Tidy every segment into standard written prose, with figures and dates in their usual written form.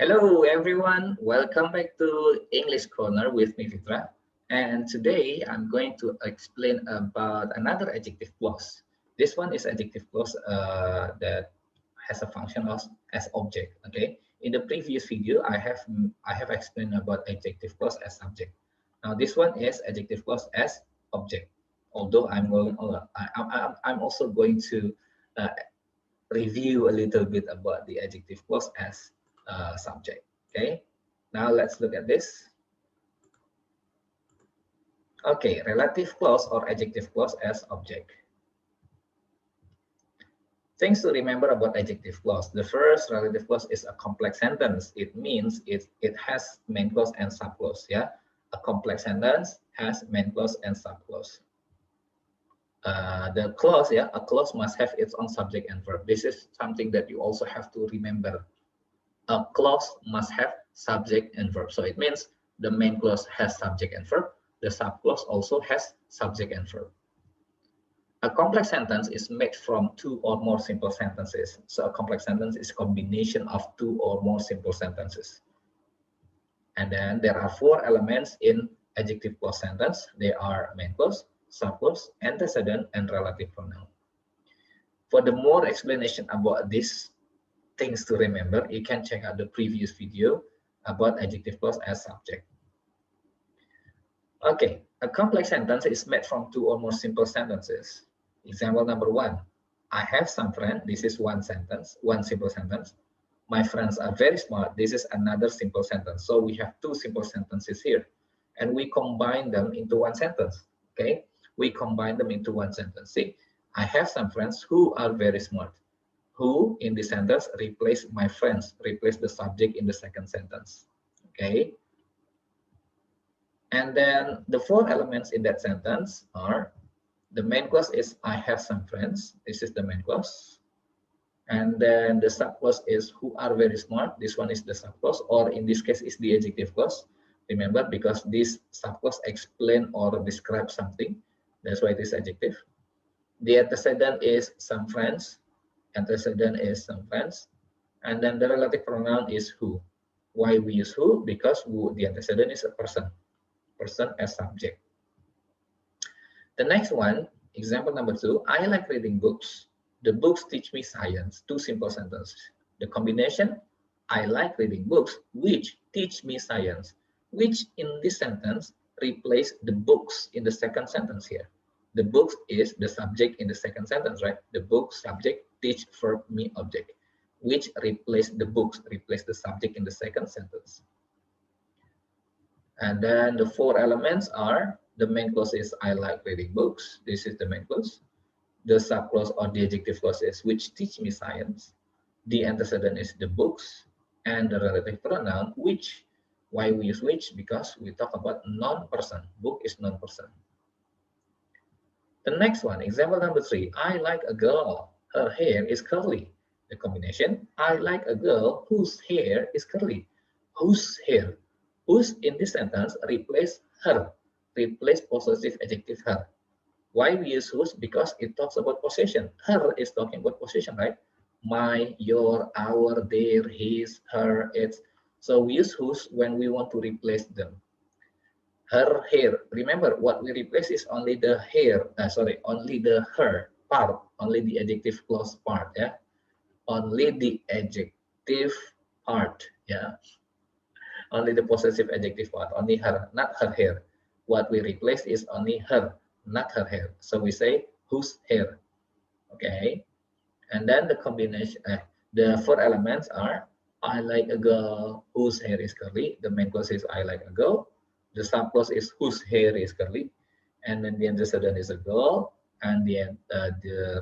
Hello everyone, welcome back to English Corner with me Fitra. And today I'm going to explain about another adjective clause. This one is adjective clause that has a function as object. Okay. In the previous video, I have explained about adjective clause as subject. Now this one is adjective clause as object. Although I'm also going to uh, review a little bit about the adjective clause as subject. Okay, now let's look at this. Okay, relative clause or adjective clause as object. Things to remember about adjective clause. The first relative clause is a complex sentence. It means it has main clause and subclause. Yeah, a complex sentence has main clause and subclause. The clause, yeah, a clause must have its own subject and verb. This is something that you also have to remember. A clause must have subject and verb. So it means the main clause has subject and verb. The subclause also has subject and verb. A complex sentence is made from two or more simple sentences. So a complex sentence is a combination of two or more simple sentences. And then there are four elements in adjective clause sentence. They are main clause, subclause, antecedent, and relative pronoun. For the more explanation about this things to remember, you can check out the previous video about adjective clause as subject. Okay, a complex sentence is made from two or more simple sentences. Example number one, I have some friends. This is one sentence, one simple sentence. My friends are very smart. This is another simple sentence. So we have two simple sentences here, and we combine them into one sentence. Okay, we combine them into one sentence. See, I have some friends who are very smart. Who in this sentence replace my friends, replace the subject in the second sentence. Okay. And then the four elements in that sentence are the main clause is I have some friends. This is the main clause. And then the subclause is who are very smart. This one is the subclause, or in this case is the adjective clause. Remember, because this subclause explain or describe something. That's why it is adjective. The antecedent is some friends. Antecedent is some friends, and then the relative pronoun is who. Why we use who? Because who, the antecedent is a person as subject. The next one, example number two, I like reading books. The books teach me science. Two simple sentences. The combination, I like reading books which teach me science, which in this sentence replace the books in the second sentence here. The books is the subject in the second sentence, right? The book, subject, teach, verb, me, object, which replace the books, replace the subject in the second sentence. And then the four elements are the main clause is I like reading books. This is the main clause. The subclause or the adjective clause is which teach me science. The antecedent is the books, and the relative pronoun which. Why we use which? Because we talk about non-person. Book is non-person. The next one, example number three, I like a girl. Her hair is curly. The combination, I like a girl whose hair is curly. Whose hair? Whose in this sentence replace her. Replace possessive adjective her. Why we use whose? Because it talks about possession. Her is talking about possession, right? My, your, our, their, his, her, its. So we use whose when we want to replace them. Her hair. Remember, what we replace is only the hair. Only the her part, only the adjective clause part. Yeah, only the adjective part. Yeah, only the possessive adjective part. Only her, not her hair. What we replace is only her, not her hair. So we say whose hair. Okay, and then the combination. The four elements are I like a girl whose hair is curly. The main clause is I like a girl. The subclause is whose hair is curly, and then the antecedent is a girl, and the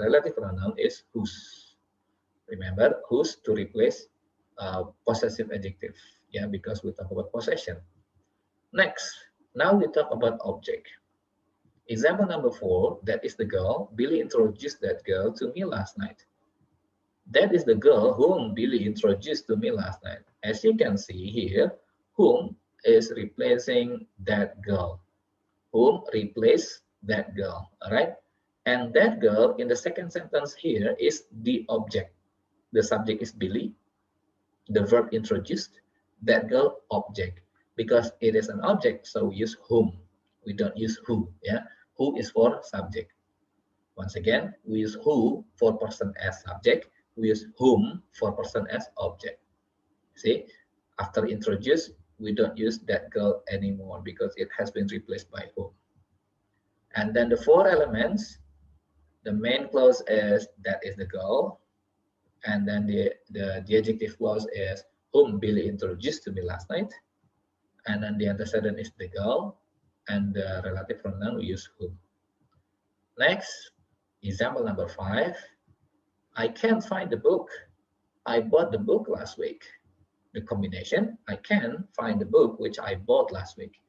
relative pronoun is whose. Remember, whose to replace possessive adjective, yeah, because we talk about possession. Next, now we talk about object. Example number four, that is the girl. Billy introduced that girl to me last night. That is the girl whom Billy introduced to me last night. As you can see here, whom is replacing that girl. Whom replace that girl, all right? And that girl in the second sentence here is the object. The subject is Billy. The verb introduced. that girl object. Because it is an object, so we use whom. We don't use who. Yeah, who is for subject. Once again, we use who for person as subject. We use whom for person as object. See, after introduce, we don't use that girl anymore because it has been replaced by whom. And then the four elements, the main clause is that is the girl, and then the adjective clause is whom Billy introduced to me last night, and then the antecedent is the girl, and the relative pronoun we use whom. Next, example number 5. I can't find the book. I bought the book last week. The combination, I can find the book which I bought last week,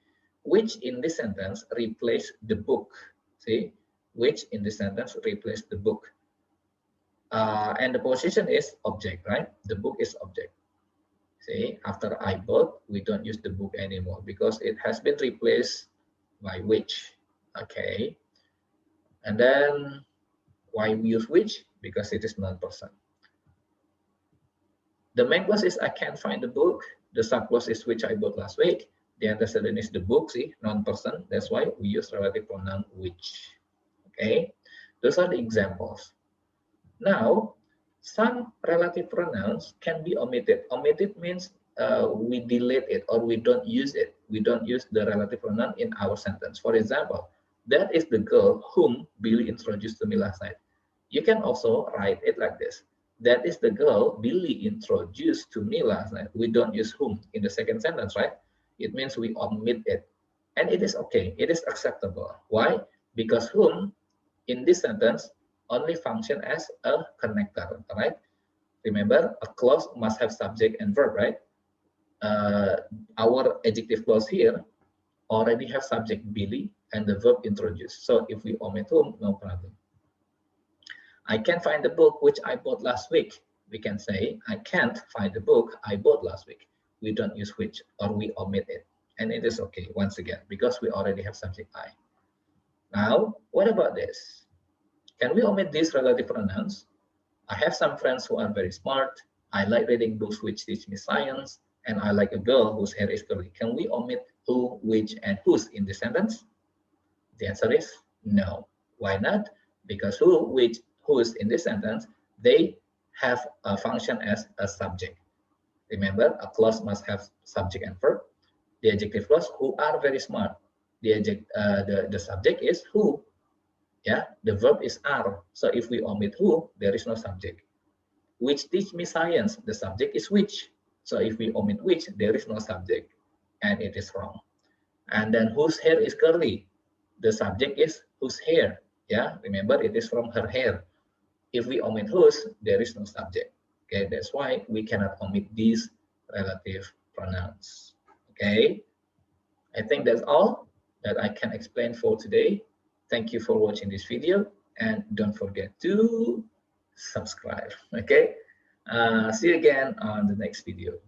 which in this sentence replace the book. See, which in this sentence replace the book. And the position is object, right? The book is object. See, after I bought, we don't use the book anymore because it has been replaced by which. Okay. And then why we use which? Because it is non-person. The main clause is I can't find the book. The subclause is which I bought last week. The antecedent is the book, see, non-person. That's why we use relative pronoun which. Okay, those are the examples. Now, some relative pronouns can be omitted. Omitted means we delete it or we don't use it. We don't use the relative pronoun in our sentence. For example, that is the girl whom Billy introduced to me last night. You can also write it like this. That is the girl Billy introduced to me last night. We don't use whom in the second sentence, right? It means we omit it. And it is okay. It is acceptable. Why? Because whom in this sentence only function as a connector, right? Remember, a clause must have subject and verb, right? Our adjective clause here already have subject Billy and the verb introduced. So if we omit whom, no problem. I can't find the book which I bought last week. We can say, I can't find the book I bought last week. We don't use which or we omit it. And it is okay, once again, because we already have subject I. Now, what about this? Can we omit these relative pronouns? I have some friends who are very smart. I like reading books which teach me science. And I like a girl whose hair is curly. Can we omit who, which, and whose in this sentence? The answer is no. Why not? Because who, which, whose in this sentence, they have a function as a subject. Remember, a clause must have subject and verb. The adjective clause, who are very smart. The subject is who. Yeah, the verb is are. So if we omit who, there is no subject. Which teach me science. The subject is which. So if we omit which, there is no subject, and it is wrong. And then whose hair is curly. The subject is whose hair. Yeah, remember it is from her hair. If we omit whose, there is no subject. Okay, that's why we cannot omit these relative pronouns. Okay, I think that's all that I can explain for today. Thank you for watching this video, and don't forget to subscribe. Okay, see you again on the next video.